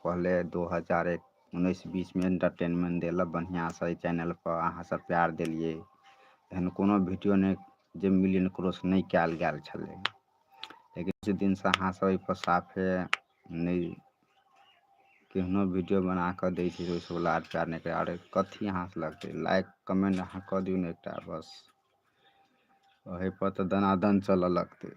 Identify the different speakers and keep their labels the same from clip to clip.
Speaker 1: पहले 2019-20 में एंटरटेनमेंट देलक बढ़िया से चैनल पर अहाँ सब प्यार देलिए। एहन कोनो वीडियो नहीं जे मिलियन क्रॉस नहीं कयल गेल छलै, लेकिन किछु दिन से अहाँ सब एहि पर साफे नहीं केहनो वीडियो बना कऽ दै छी, ओहि सब लाड प्यार नहीं करे। अरे कथी अहाँ से लगतै, लाइक कमेंट अहाँ कऽ दियौ ने एकटा बस, ओहि पर तऽ दनादन चलऽ लगतै।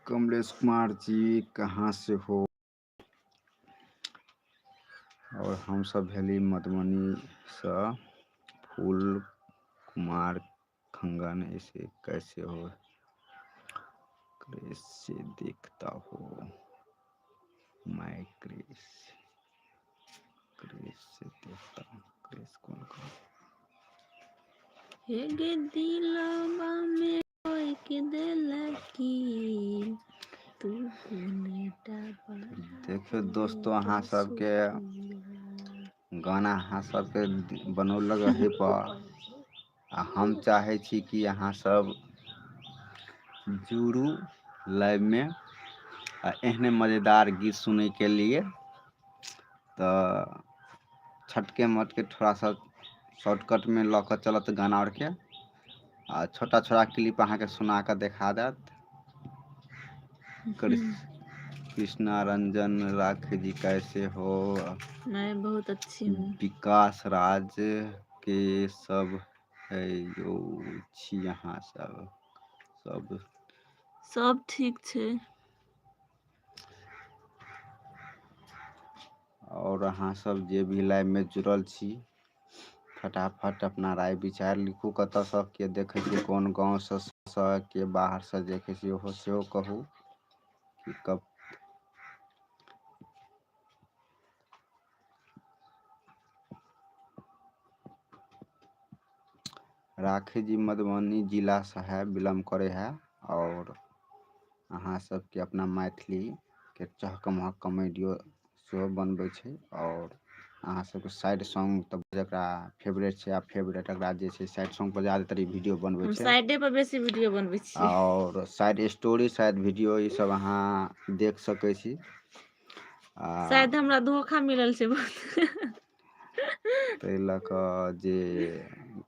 Speaker 1: कमलेश कुमार जी कहाँ से हो? और हम सब भेली मधुबनी से। फूल कुमार खंगन ऐसे कैसे हो? क्रिस से देखता हो मैं, क्रिस से देखता हूँ। क्रिस कौन कौन?
Speaker 2: हेगे दिलवा में कोई के दिलकी तू कोनेटा
Speaker 1: देखियो दोस्तों, अहाँ सबके गाना अहाँ सबके बनौलक रहे पर आ हम चाहे छी कि अहाँ सब जुड़ू लाइव में आ एहने मज़ेदार गीत सुने के लिए। तो छटके मटके थोड़ा सा शॉर्टकट में लऽ चलत गाना और के आ छोटा छोटा क्लिप अहाँ के सुना के देखा देत। कृष्णा रंजन राखी जी कैसे हो?
Speaker 2: मैं बहुत अच्छी हूँ।
Speaker 1: विकास राज के सब है यो छी यहाँ
Speaker 2: सब ठीक छे।
Speaker 1: और अहाँ सब जे भी लाइव में जुड़ल छी, फटाफट अपना राय विचार लिखू। कतऽ से के देखे छी, कोन गाँव से के बाहर से देखे छी, ओहो सेहो कहू कि कब राखी जी मधुबनी जिला से है, बिलोंग करे है। और अहाँ सबके अपना मैथिली के चहकम कॉमेडियो सेहो बनबै छै। और अहाँ सबके साइड सॉन्ग तब जकरा फेवरेट छै, आ फेवरेट एकरा जे छै साइड सॉन्ग पर ज्यादातर वीडियो बनबै
Speaker 2: हम
Speaker 1: छै।
Speaker 2: साइडे पर बेसी वीडियो बनबै छी।
Speaker 1: और साइड स्टोरी साइड वीडियो ई सब अहाँ देख सकै छी।
Speaker 2: शायद हमरा धोखा मिलल छै बहुत।
Speaker 1: ताहि लऽ कऽ जे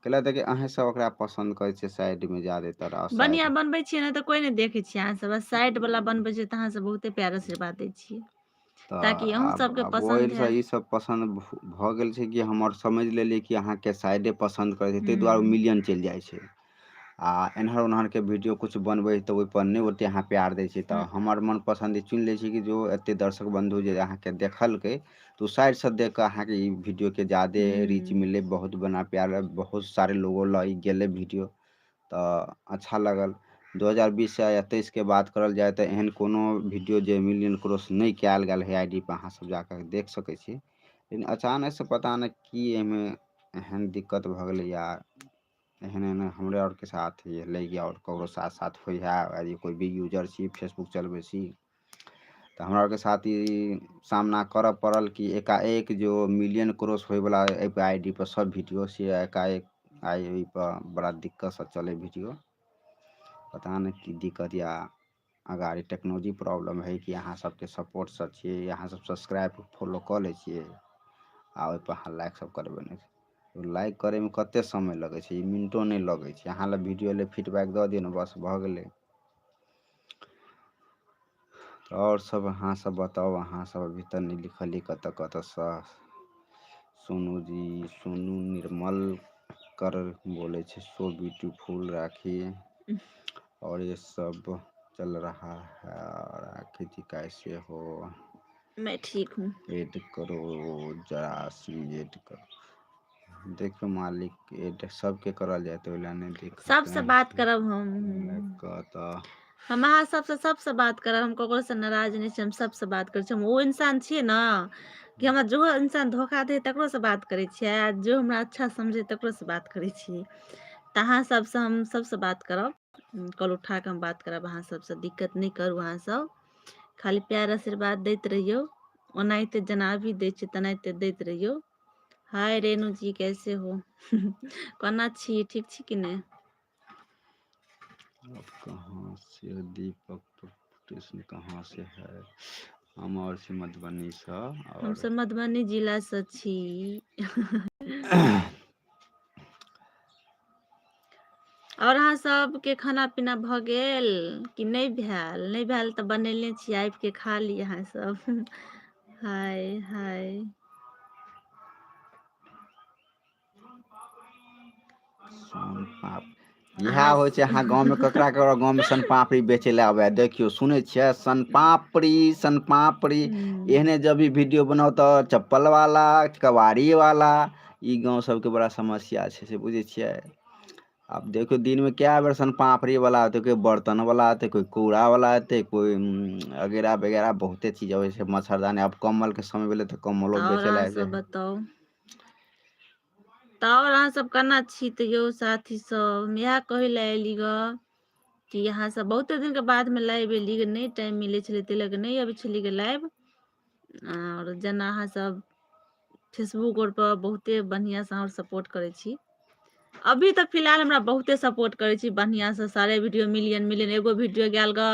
Speaker 1: कैला देखिए अहें सब ओकरा पसंद करे छै साइड में ज्यादातर।
Speaker 2: बढ़िया बनबै छियै ने तऽ कोई नहीं देखे छियै, अहाँ सब साइड वाला बनबै छियै तऽ अहाँ सब बहुते प्यार आशीर्वाद दै छियै, ताकि अहूँ सबके
Speaker 1: आब
Speaker 2: पसंद
Speaker 1: ओहिसँ
Speaker 2: है।
Speaker 1: ई सब पसंद भऽ गेल छै कि हमर समझ लेलियै कि अहाँके साइडे पसंद करै छै, ताहि दुआरे मिलियन चलि जाइ छै। आ एन्हर ओन्हर के वीडियो कुछ बनबै तऽ ओहिपर नहि ओते अहाँ प्यार दै छियै। तऽ हमर मन पसंद चुनि लै छी कि जो एते दर्शक बंधु जे अहाँके देखलकै तो साइड से देख के अहाँके ई वीडियो के ज्यादे रीच मिले, बहुत बना प्यार, बहुत सारे लोगो लग गेले वीडियो तो अच्छा लगल। 2020 या 23 के बात करल जाए तो एहन कोनो वीडियो जे मिलियन क्रॉस नहीं कयल गेल है आईडी पर, अहाँ सब जाकर देख सकै छी। लेकिन अचानक से पता नहीं की एमे एहन दिक्कत भ गेलै यार, एहन एहन हमरे और के साथ भेलै या और ककरो साथ साथ होइ है। कोई भी यूजर छी, फेसबुक चलबै छी, तो हमरा और के साथ ई सामना करऽ पड़ल कि एकाएक जो मिलियन क्रॉस होयवला आईडी पर सब वीडियो से एकाएक आई पर बड़ा दिक्कत से चले वीडियो। पता नहीं की दिक्कत या अगाड़ी टेक्नोलॉजी प्रॉब्लम है कि अहाँ सबके सपोर्ट से छियै, अहाँ सब सब्सक्राइब फॉलो कऽ लै छियै आ ओहिपर अहाँ लाइक सब करबै नहीं। लाइक करैमे कते समय लगै छै, ई मिनटो नहीं लगै छै। अहाँ लग वीडियो ले फीडबैक दऽ दियौ ने, बस भऽ गेलै। और सब अहाँ सब बताओ, अहाँ सब अभी तक नहीं लिखली कतऽ कतऽ से? सोनू जी, सोनू निर्मल कर बोले छे सो ब्यूटीफुल राखी और ये सब चल रहा है। राखी जी कैसे हो?
Speaker 2: मैं ठीक हूँ।
Speaker 1: ऐड करो जरा सी ऐड करो। देखो मालिक ऐड सबके करल जाए तो नहीं देख
Speaker 2: सबसे बात करब हम अहाँ सबसे बात करब, हम ककरो से नाराज नहीं छी, हम सबसे बात करै छी। हम वो इंसान छियै ना कि हमरा जो इंसान धोखा दे तकरो से बात करै छियै, आ जो हमरा अच्छा समझे तकरो से बात करै छियै। तऽ अहाँ सबसे हम सबसे बात करब, कॉल उठा के हम बात करब अहाँ सबसे। दिक्कत नहीं करू अहाँ सब, खाली प्यार आशीर्वाद दैत रहियो, ओनाहिते जेना अभी दै छियै तेनाहिते दैत रहियो। हाय रेणु जी कैसे हो? कोना छी, ठीक छी कि नहीं?
Speaker 1: कहाँ से दीपक कृष्ण कहाँ से है? हम और से मधुबनी से
Speaker 2: हम
Speaker 1: और
Speaker 2: सब मधुबनी जिला से छी। और अहाँ सबके खाना पीना भ गेल कि नहीं भेल? नहीं भेल तो बनेले छी, आबि के खा ली अहाँ सब। हाय हाय।
Speaker 1: सोन पाप इएह
Speaker 2: अहाँ
Speaker 1: होइ छै। अहाँ गाँवमे ककरा ककरा गाँवमे सन पापड़ी बेचै लए आबै, देखियो सुनै छियै सन पापड़ी एहने जब भी वीडियो बनाओ तऽ चप्पल वाला कबाड़ी वाला ई गाँव सबके बड़ा समस्या छै से बुझै छियै। अब देखो दिन में क्या बेर सन पापड़ी वाला आते, कोई बर्तन वाला आते, कोई कूड़ा वाला आते, कोई वगैरह वगैरह बहुते चीज अबै छै। मच्छरदानी अब कम्बल के समय भेलै तऽ कम्बलो
Speaker 2: और
Speaker 1: बेचे
Speaker 2: अहाँ
Speaker 1: लए
Speaker 2: सब बताओ तऽ और अहाँ सब केना छी तैयो साथी सब? हम इएह कहै लए एली ग कि अहाँ सब बहुते दिन के बाद में लाइव एली, नहीं टाइम मिले छलै तै लए नहीं अबै छली ग लाइव। और जेना अहाँ सब फेसबुक और पर बहुते बढ़िया से और सपोर्ट करै छी। अभी तऽ फिलहाल हमरा बहुते सपोर्ट करै छी बढ़िया से, सारे वीडियो मिलियन एगो वीडियो गेल ग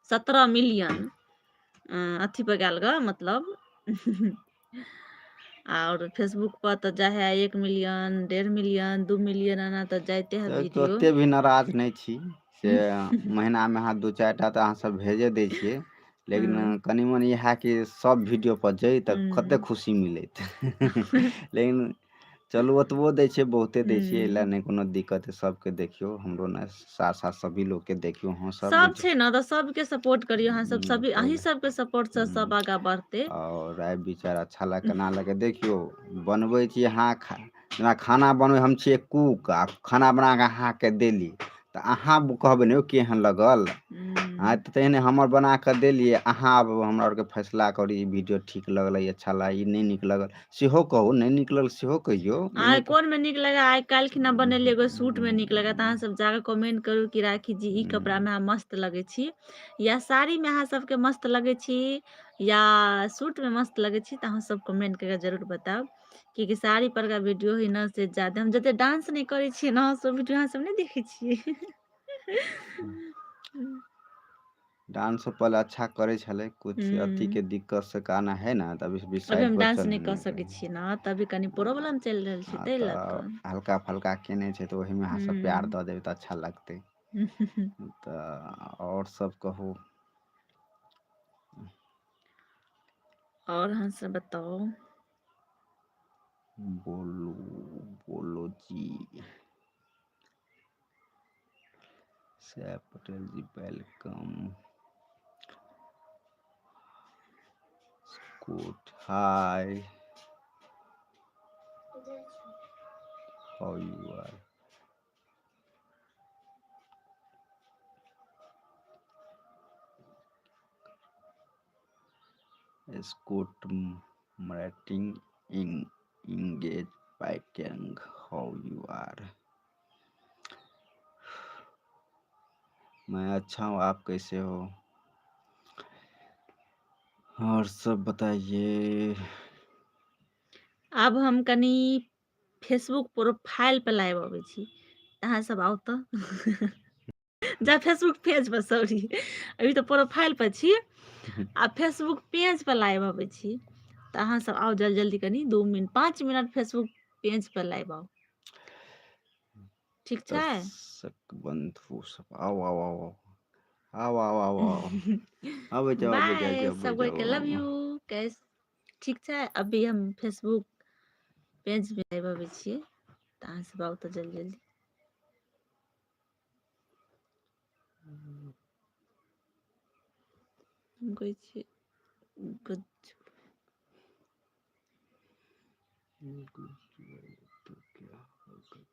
Speaker 2: 17 मिलियन अथी पर गेल ग मतलब। और फेसबुक पर तऽ जाहे 1 मिलियन 1.5 मिलियन 2 मिलियन एना तऽ जाइते है वीडियो।
Speaker 1: ओते भी नाराज नहीं छी से महीना में अहाँ 2-4 टा तऽ अहाँ सब भेजे दै छियै, लेकिन कनी मनी इएह कि सब वीडियो पर जई तऽ कते खुशी मिलैत। लेकिन चलू ओतबो दै छियै बहुते दै छियै, एहि लए नहीं कोनो दिक्कत है। सबके देखियो हमरो ने साथ साथ सभी लोग के देखियो। हाँ
Speaker 2: सब छै न तऽ सबके सपोर्ट करियो अहाँ सब, सभी
Speaker 1: तो
Speaker 2: अहीं सबके सपोर्ट से सब आगा बढ़ते।
Speaker 1: और राय विचार अच्छा लगे केना लगे देखियो बनबै छी अहाँ जेना खाना बनबै हम छियै कुक आ खाना बना कऽ अहाँके देली तऽ अहाँ कहबै ने यौ केहन लगल। तऽ तेहने हमर बना कऽ देलियै, अहाँ आब हमरा आरके फैसला करी ई वीडियो ठीक लगलै अच्छा लागल ई नहीं नीक लगल सेहो कहू, नहीं नीक लगल सेहो कहियौ।
Speaker 2: आइ कोन में नीक लगे? आइ काल्हि खिना बनेलियै एगो सूट में नीक लगत, अहाँ सब जाके कमेंट करू कि राखी जी ई कपड़ा में अहाँ मस्त लगे छी, या साड़ी में अहाँ सबके मस्त लगे छी, या सूट में मस्त लगे छी। तऽ अहाँ सब कमेंट करके जरूर बताओ कि साड़ी पर का वीडियो ही ना से ज्यादा हम जते डांस नहीं करे छियै ना सब वीडियो अहाँ सब नहीं देखे छियै।
Speaker 1: डांस पहले अच्छा करे छले, कुछ अथी के दिक्कत से गाना है ना तभी
Speaker 2: अभी
Speaker 1: साइड
Speaker 2: हम
Speaker 1: पर
Speaker 2: डांस
Speaker 1: चल
Speaker 2: नहीं कर सकै छियै ना, तभी कनी प्रॉब्लम चलि रहल छै तै लऽ
Speaker 1: तऽ
Speaker 2: कऽ।
Speaker 1: हल्का फल्का केने छै तऽ ओहीमे अहाँ सब प्यार दऽ देबै तऽ अच्छा लगतै। तऽ और सब कहू।
Speaker 2: और अहाँ सब बताओ।
Speaker 1: बोलू बोलो जी। सैफ पटेल जी welcome. Good. Hi. How you are? Scott Martin engage Python. How you are? मैं अच्छा हूँ, आप कैसे हो? और सब बताइए।
Speaker 2: अब हम कनी फेसबुक प्रोफाइल पे लाइव अबै छी, अहाँ सब आउ तऽ। जा फेसबुक पेज पर, सॉरी अभी तो प्रोफाइल पर छी, आ फेसबुक पेज पर लाइव अबै छी। तऽ अहाँ सब आउ जल्दी जल्दी, कनी 2 मिनट 5 मिनट फेसबुक पेज पर लाइव आउ, ठीक छै?
Speaker 1: दर्शक बंधु सब आओ आओ आओ आओ आओ आओ आओ अब जाओ अब जाओ
Speaker 2: बाय
Speaker 1: अब
Speaker 2: सब कोई के, लव
Speaker 1: जाओ।
Speaker 2: यू कैस, ठीक छै? अभी हम फेसबुक पेज पे लाइव अबै छियै तऽ अहाँ सब आउ तऽ जल्दी जल्दी। हम कहै छियै गज्जू
Speaker 1: तो क्या होगा?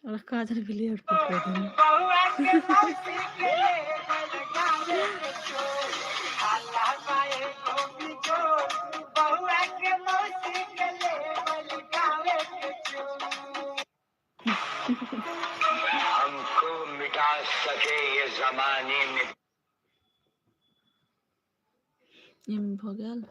Speaker 2: और काजल भी और पकड़ देना।
Speaker 3: हमको मिटा सके ये जमाने में
Speaker 2: भ गेल।